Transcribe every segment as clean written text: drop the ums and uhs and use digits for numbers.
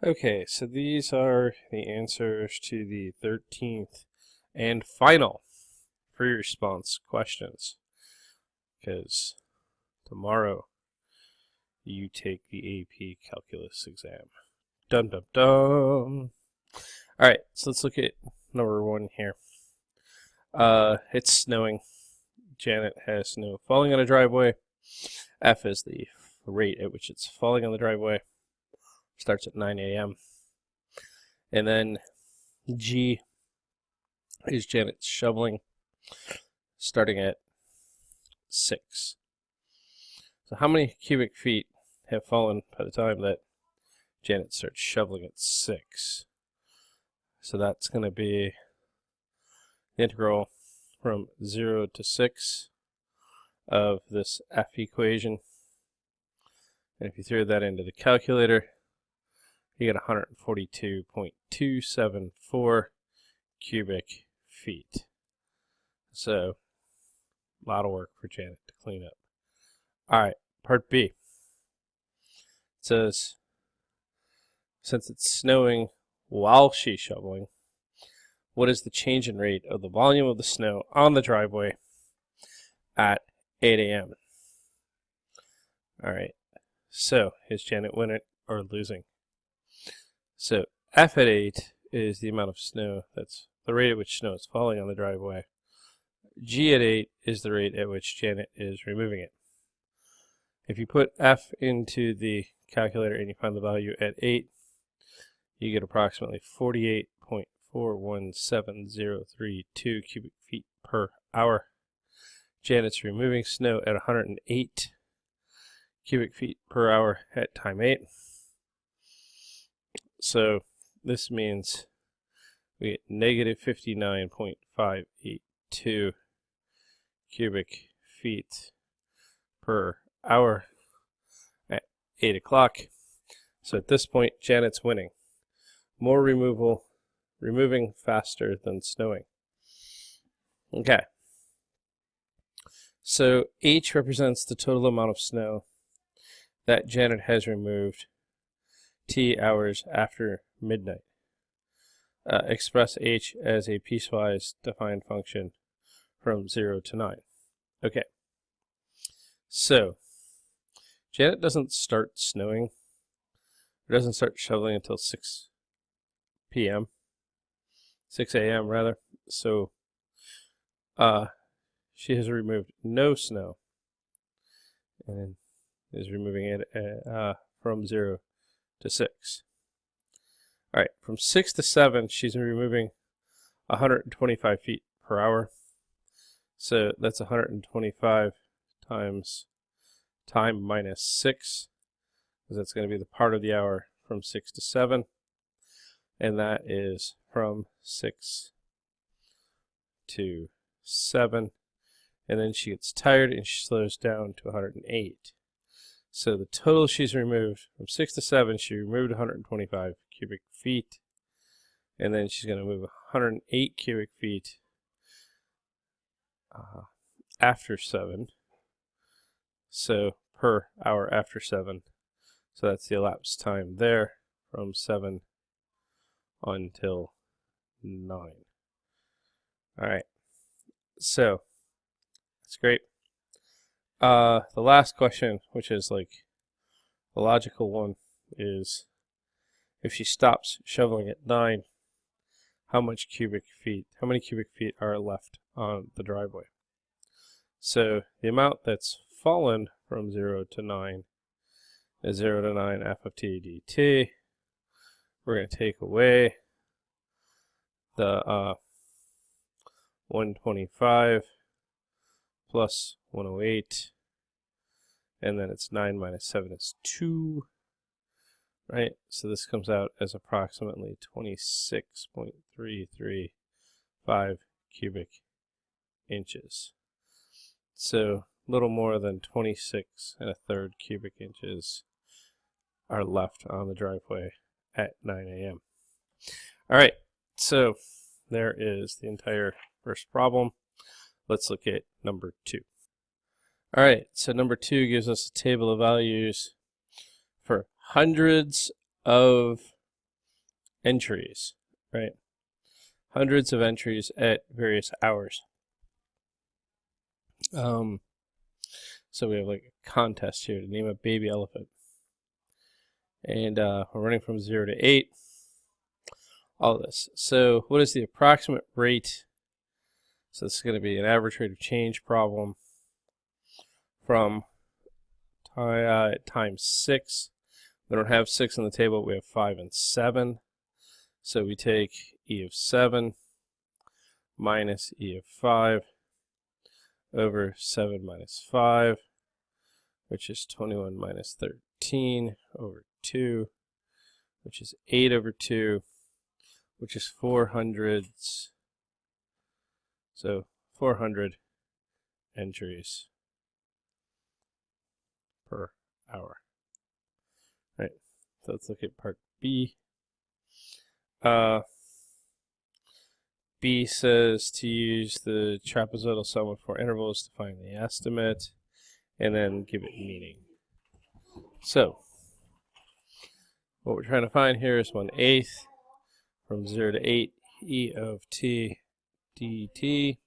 Okay, so these are the answers to the 13th and final free response questions. Because tomorrow you take the AP Calculus exam. Dum dum dum. Alright, so let's look at number 1 here. It's snowing. Janet has snow falling on a driveway. F is the rate at which it's falling on the driveway. Starts at 9 a.m. And then G is Janet's shoveling, starting at 6. So how many cubic feet have fallen by the time that Janet starts shoveling at 6? So that's going to be the integral from 0 to 6 of this F equation. And if you throw that into the calculator, you get 142.274 cubic feet. So, a lot of work for Janet to clean up. Alright, part B. It says, since it's snowing while she's shoveling, what is the change in rate of the volume of the snow on the driveway at 8 a.m.? Alright, so is Janet winning or losing? So F at 8 is the amount of snow, that's the rate at which snow is falling on the driveway. G at 8 is the rate at which Janet is removing it. If you put F into the calculator and you find the value at 8, you get approximately 48.417032 cubic feet per hour. Janet's removing snow at 108 cubic feet per hour at time 8. So this means we get negative 59.582 cubic feet per hour at 8 o'clock. So at this point, Janet's winning. More removing faster than snowing. Okay. So H represents the total amount of snow that Janet has removed T hours after midnight. Express H as a piecewise defined function from 0 to 9. Okay. So, Janet doesn't start snowing, or doesn't start shoveling until 6 p.m., 6 a.m. rather. So, she has removed no snow and is removing it from 0 to 6. Alright, from 6 to 7, she's removing 125 feet per hour. So that's 125 times time minus 6, because that's going to be the part of the hour from 6 to 7. And that is from 6 to 7. And then she gets tired and she slows down to 108. So the total she's removed from 6 to 7, she removed 125 cubic feet. And then she's going to move 108 cubic feet after 7. So per hour after 7. So that's the elapsed time there from 7 until 9. Alright. So that's great. The last question, which is like the logical one, is if she stops shoveling at 9, how many cubic feet are left on the driveway? So the amount that's fallen from 0 to 9 is 0 to 9 f of t dt. We're going to take away the 125 plus 108, and then it's 9 minus 7 is 2, right? So this comes out as approximately 26.335 cubic inches. So a little more than 26 1/3 cubic inches are left on the driveway at 9 a.m. All right, so there is the entire first problem. Let's look at number 2. All right, so number 2 gives us a table of values for hundreds of entries, right? Hundreds of entries at various hours. So we have like a contest here to name a baby elephant. And we're running from 0 to 8. All this. So what is the approximate rate? So this is going to be an average rate of change problem from times 6. We don't have 6 on the table. We have 5 and 7. So we take e of 7 minus e of 5 over 7 minus 5, which is 21 minus 13 over 2, which is 8 over 2, which is 400. So 400 entries per hour. Right. So let's look at part B. B says to use the trapezoidal sum of 4 intervals to find the estimate, and then give it meaning. So what we're trying to find here is 1/8 from 0 to 8 e of t dt.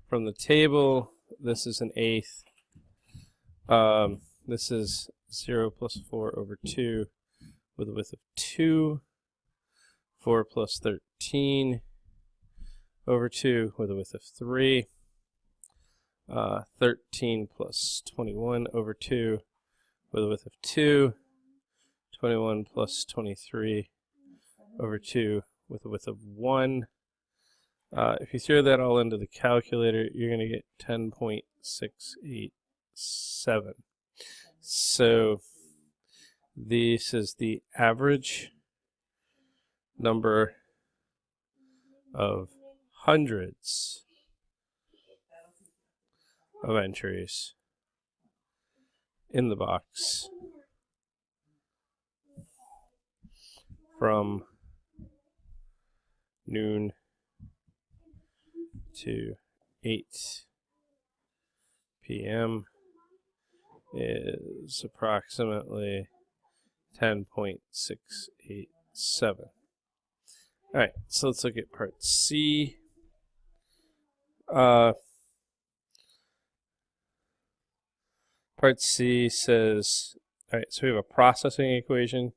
From the table, this is 1/8. This is 0 plus 4 over 2 with a width of 2. 4 plus 13 over 2 with a width of 3. 13 plus 21 over 2 with a width of 2. 21 plus 23 over 2 with a width of 1. If you throw that all into the calculator, you're going to get 10.687. So this is the average number of hundreds of entries in the box from noon to 8 p.m. is approximately 10.687. Alright, so let's look at part C. Part C says, alright, so we have a processing equation.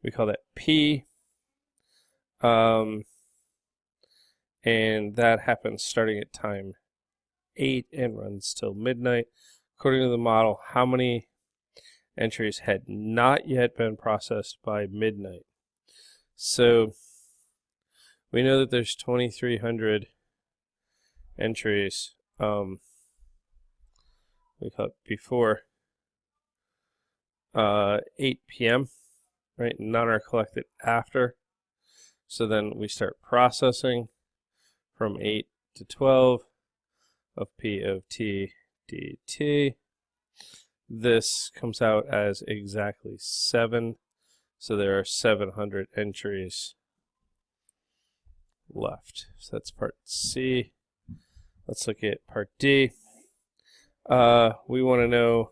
We call that P. And that happens starting at time 8 and runs till midnight. According to the model, how many entries had not yet been processed by midnight? So we know that there's 2,300 entries we call it before 8 p.m. right? None are collected after. So then we start processing from 8 to 12 of P of T dt. This comes out as exactly 7. So there are 700 entries left. So that's part C. Let's look at part D. We want to know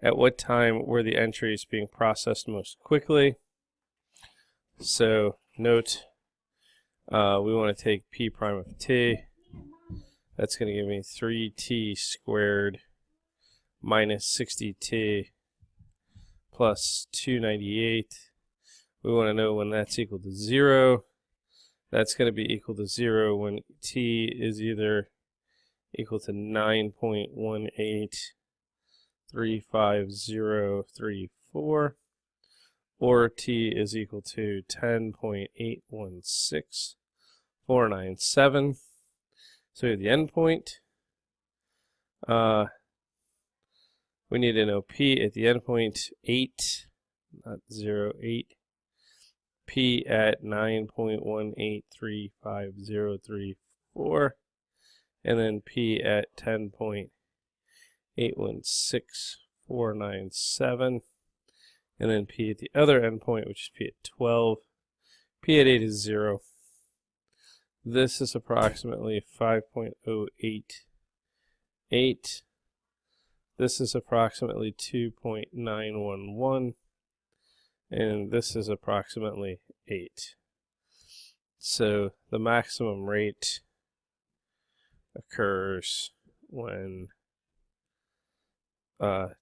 at what time were the entries being processed most quickly. So note, we want to take P prime of T. That's going to give me 3t squared minus 60t plus 298. We want to know when that's equal to 0. That's going to be equal to 0 when t is either equal to 9.1835034 or t is equal to 10.816497. So we have the endpoint. We need to know p at the endpoint 8, not 0, 8. P at 9.1835034. And then P at 10.816497. And then P at the other endpoint, which is P at 12. P at 8 is 0. This is approximately 5.088. This is approximately 2.911. and this is approximately 8. So the maximum rate occurs when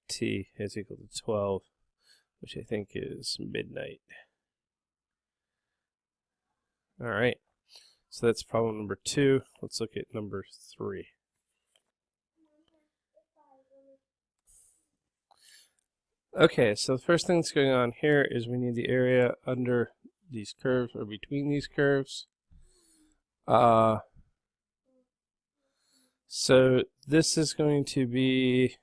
t is equal to 12, which I think is midnight. All right, so that's problem number 2. Let's look at number 3. Okay, so the first thing that's going on here is we need the area under these curves or between these curves. So this is going to be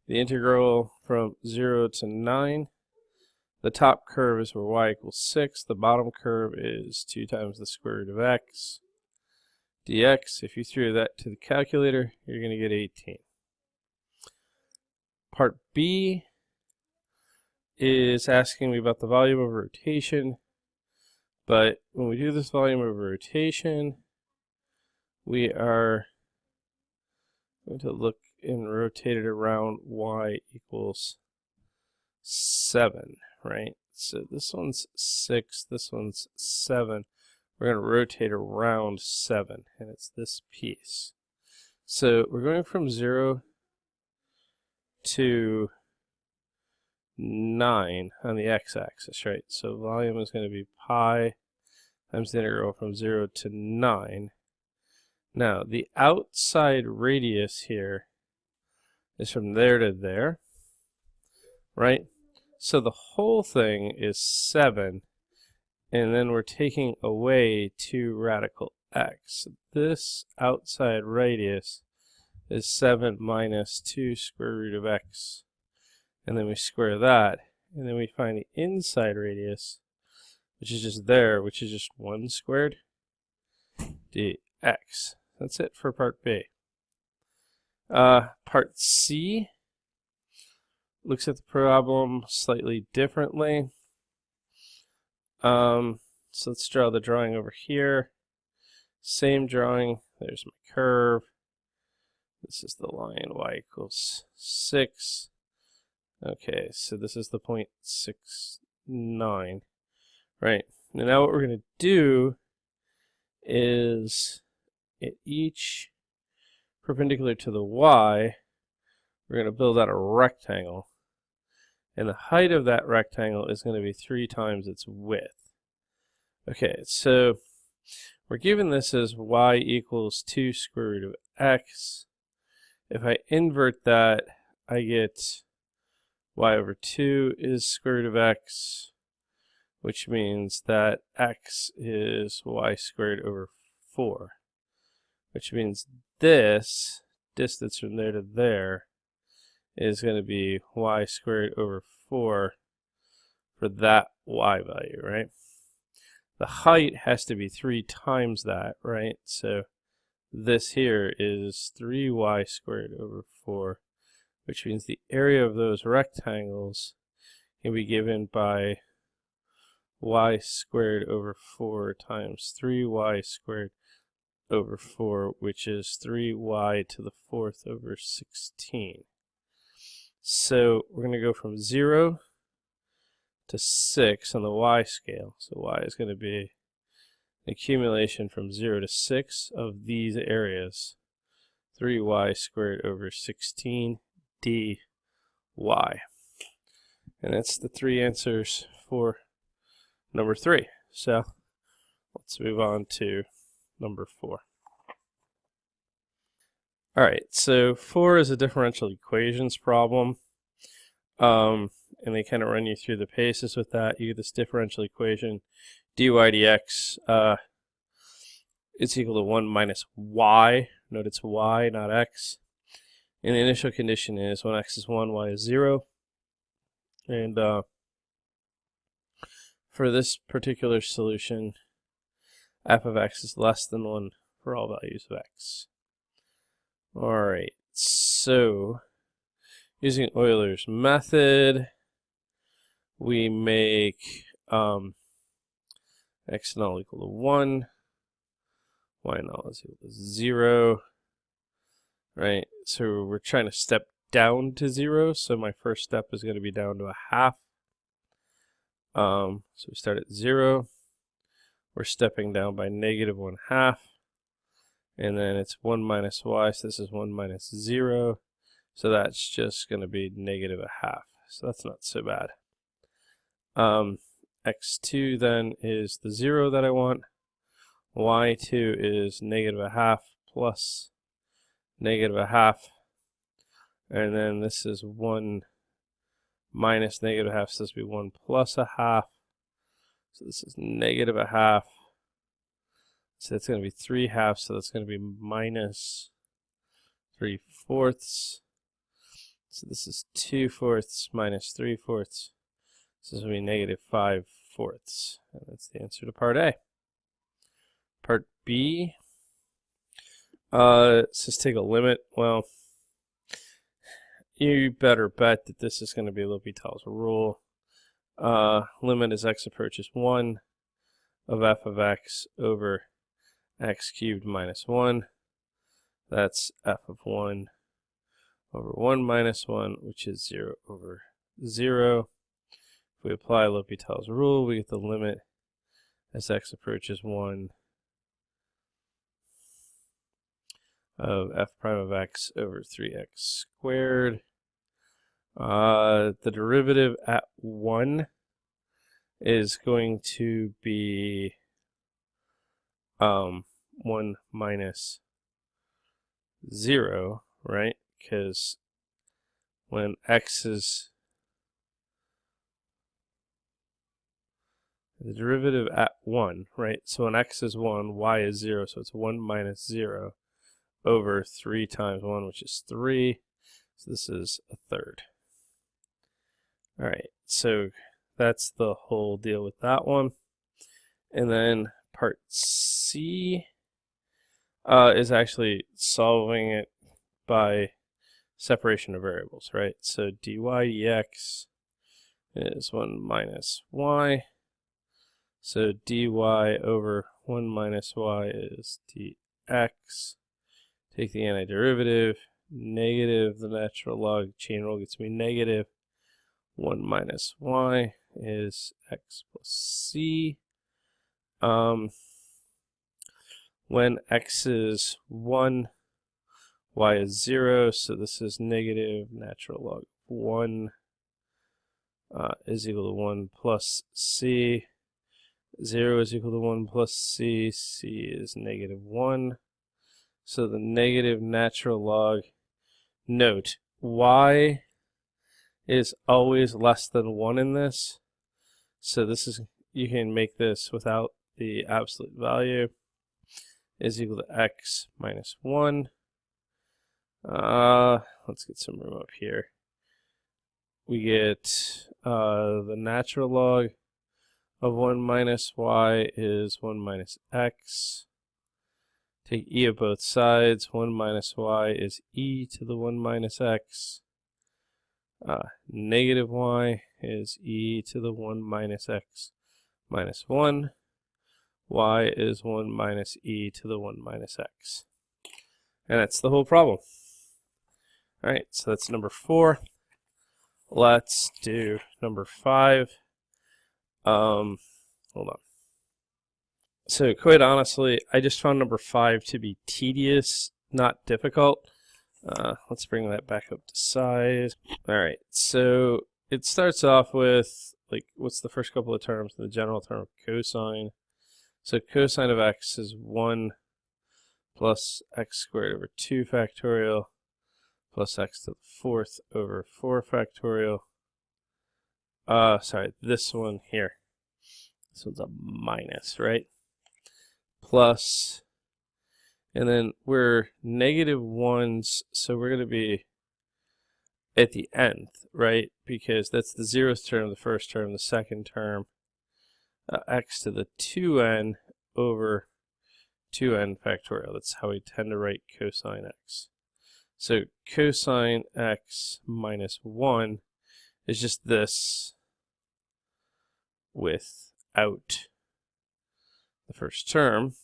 the integral from 0 to 9. The top curve is where y equals 6. The bottom curve is 2 times the square root of x dx. If you threw that to the calculator, you're going to get 18. Part B is asking me about the volume of rotation, but when we do this volume of rotation, we are going to look and rotate it around y equals 7, right? So this one's 6, this one's 7. We're going to rotate around 7, and it's this piece. So we're going from 0 to 9 on the x-axis, right? So volume is going to be pi times the integral from 0 to 9. Now, the outside radius here is from there to there, right? So the whole thing is 7, and then we're taking away 2 radical x. This outside radius is 7 minus 2 square root of x. And then we square that, and then we find the inside radius, which is just there, which is just 1 squared dx. That's it for part B. Part C looks at the problem slightly differently. So let's draw the drawing over here. Same drawing. There's my curve. This is the line y equals 6. Okay, so this is the point 6,9. Right. And now what we're going to do is at each perpendicular to the y, we're going to build out a rectangle. And the height of that rectangle is going to be 3 times its width. Okay, so we're given this as y equals 2 square root of x. If I invert that, I get y over 2 is square root of x, which means that x is y squared over 4, which means this distance from there to there is going to be y squared over 4 for that y value, right? The height has to be 3 times that, right? So this here is 3y squared over 4, which means the area of those rectangles can be given by y squared over 4 times 3y squared over 4, which is 3y to the 4th over 16. So we're going to go from 0 to 6 on the y scale. So y is going to be an accumulation from 0 to 6 of these areas. 3y squared over 16 dy. And that's the 3 answers for number 3. So let's move on to number 4. All right, so 4 is a differential equations problem. And they kind of run you through the paces with that. You get this differential equation, dy dx is equal to 1 minus y. Note it's y, not x. And the initial condition is when x is 1, y is 0. And for this particular solution, f of x is less than 1 for all values of x. Alright, so using Euler's method, we make x null equal to 1, y null is equal to 0, right? So we're trying to step down to 0, so my first step is going to be down to a half. So we start at 0. We're stepping down by negative 1/2. And then it's 1 minus y, so this is 1 minus 0. So that's just going to be negative 1/2. So that's not so bad. X2 then is the 0 that I want. Y2 is negative 1/2 plus negative 1/2. And then this is 1 minus negative 1/2, so this will be 1 plus 1/2. So this is negative 1/2. So that's going to be 3/2, so that's going to be minus 3/4. So this is 2/4 minus 3/4. So this will be negative 5/4. And that's the answer to part A. Part B, let's just take a limit. Well, you better bet that this is going to be L'Hopital's rule. Limit as x approaches 1 of f of x over x cubed minus 1. That's f of 1 over 1 minus 1, which is 0 over 0. If we apply L'Hopital's rule, we get the limit as x approaches 1 of f prime of x over 3x squared. The derivative at 1 is going to be 1 minus 0, right? Because when x is the derivative at 1, right? So when x is 1, y is 0, so it's 1 minus 0 over 3 times 1, which is 3. So this is a third. All right, so that's the whole deal with that one. And then part C is actually solving it by separation of variables, right? So dy dx is 1 minus y. So dy over 1 minus y is dx. Take the antiderivative, negative the natural log chain rule gets me negative. 1 minus y is x plus c. When x is 1, y is 0, so this is negative natural log 1 is equal to 1 plus c. 0 is equal to 1 plus c. c is negative 1. So the negative natural log, note, y is always less than 1 in this. So this is, you can make this without the absolute value, is equal to x minus 1. Let's get some room up here. We get the natural log of 1 minus y is 1 minus x. Take e of both sides. 1 minus y is e to the 1 minus x. Negative y is e to the 1 minus x minus 1. Y is 1 minus e to the 1 minus x. And that's the whole problem. All right, so that's number 4. Let's do number 5. Hold on. So quite honestly, I just found number 5 to be tedious, not difficult. Let's bring that back up to size. All right, so it starts off with, like, what's the first couple of terms? The general term of cosine. So cosine of x is 1 plus x squared over 2 factorial plus x to the 4th over 4 factorial. Sorry, this one here. This one's a minus, right? Plus, and then we're negative 1s, so we're going to be at the nth, right? Because that's the 0th term, the first term, the second term. X to the 2n over 2n factorial. That's how we tend to write cosine x. So cosine x minus 1 is just this without the first term.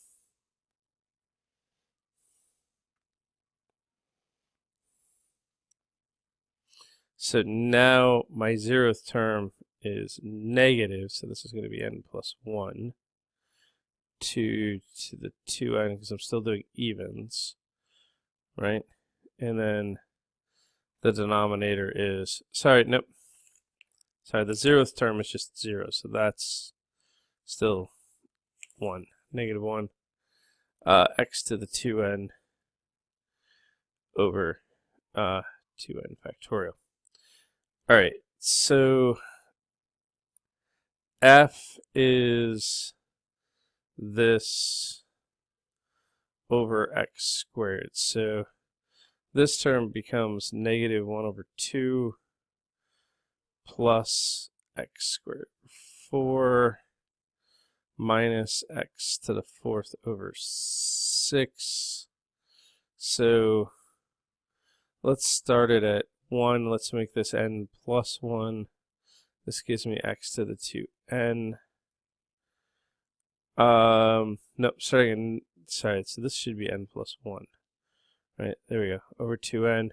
So now my 0th term is negative, so this is going to be n plus 1. 2 to the 2n, because I'm still doing evens, right? And then the denominator is, sorry, nope. Sorry, the 0th term is just 0, so that's still 1, negative 1. X to the 2n over 2n factorial. All right, so f is this over x squared. So this term becomes negative 1 over 2 plus x squared 4 minus x to the 4th over 6. So let's start it at 1. Let's make this n plus 1. This gives me x to the 2n. Nope, sorry, so this should be n plus 1. Right, there we go, over 2n.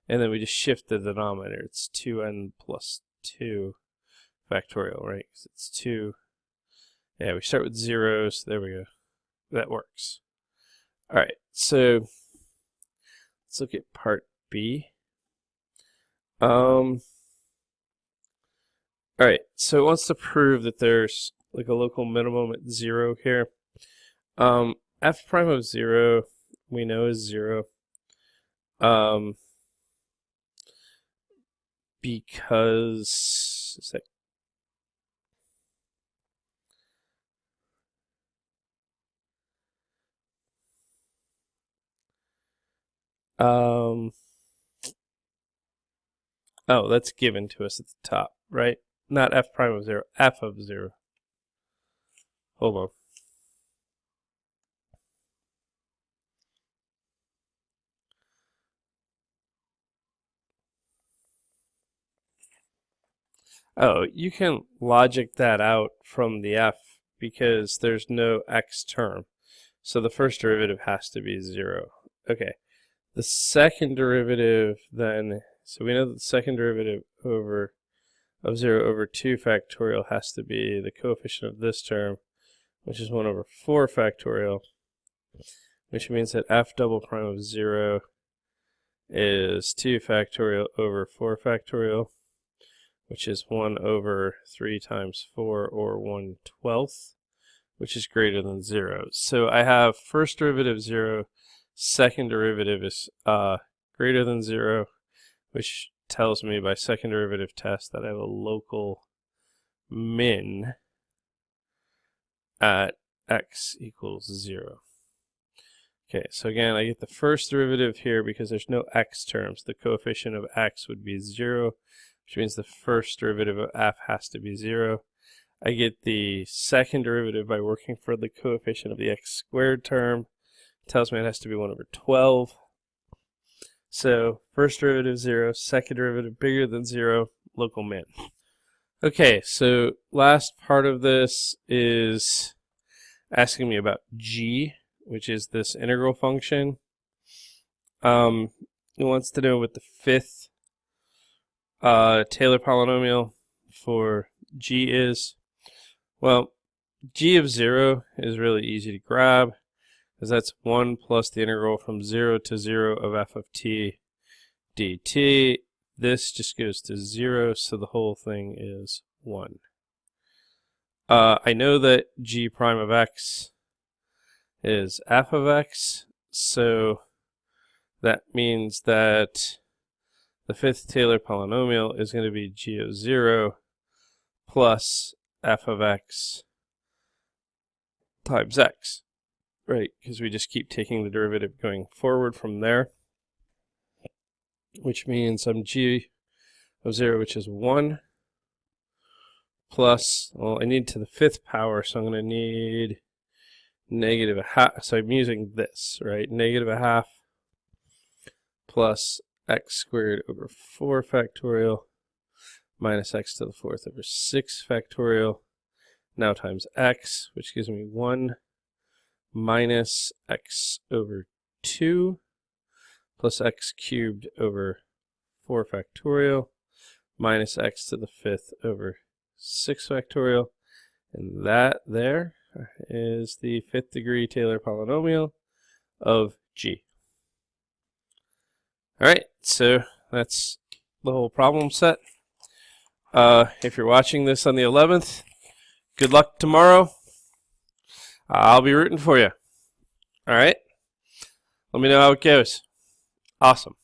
And then we just shift the denominator. It's 2n plus 2 factorial, right? Because it's 2. Yeah, we start with zeros. There we go. That works. All right, so let's look at part B. All right, so it wants to prove that there's like a local minimum at 0 here. F prime of 0 we know is 0. Because oh, that's given to us at the top, right? Not f prime of 0, f of 0. Hold on. Oh, you can logic that out from the f because there's no x term. So the first derivative has to be 0. Okay. The second derivative then, so we know that the second derivative of 0 over 2 factorial has to be the coefficient of this term, which is 1 over 4 factorial, which means that f double prime of 0 is 2 factorial over 4 factorial, which is 1 over 3 times 4, or 1/12, which is greater than 0. So I have first derivative 0, second derivative is greater than 0, which tells me by second derivative test that I have a local min at x equals 0. Okay, so again, I get the first derivative here because there's no x terms. The coefficient of x would be 0, which means the first derivative of f has to be 0. I get the second derivative by working for the coefficient of the x squared term. It tells me it has to be 1 over 12. So first derivative 0, second derivative bigger than 0, local min. Okay, so last part of this is asking me about g, which is this integral function. It wants to know what the fifth Taylor polynomial for g is. Well, g of 0 is really easy to grab, because that's 1 plus the integral from 0 to 0 of f of t dt. This just goes to 0, so the whole thing is 1. I know that g prime of x is f of x, so that means that the fifth Taylor polynomial is going to be g of 0 plus f of x times x, right? Because we just keep taking the derivative going forward from there, which means I'm g of 0, which is 1, plus, well, I need to the fifth power, so I'm going to need negative a half. So I'm using this, right? Negative a half plus x squared over 4 factorial minus x to the 4th over 6 factorial, now times x, which gives me 1 minus x over 2 plus x cubed over 4 factorial minus x to the 5th over 6 factorial, and that there is the 5th degree Taylor polynomial of G. Alright, so that's the whole problem set. If you're watching this on the 11th, good luck tomorrow. I'll be rooting for you. Alright? Let me know how it goes. Awesome.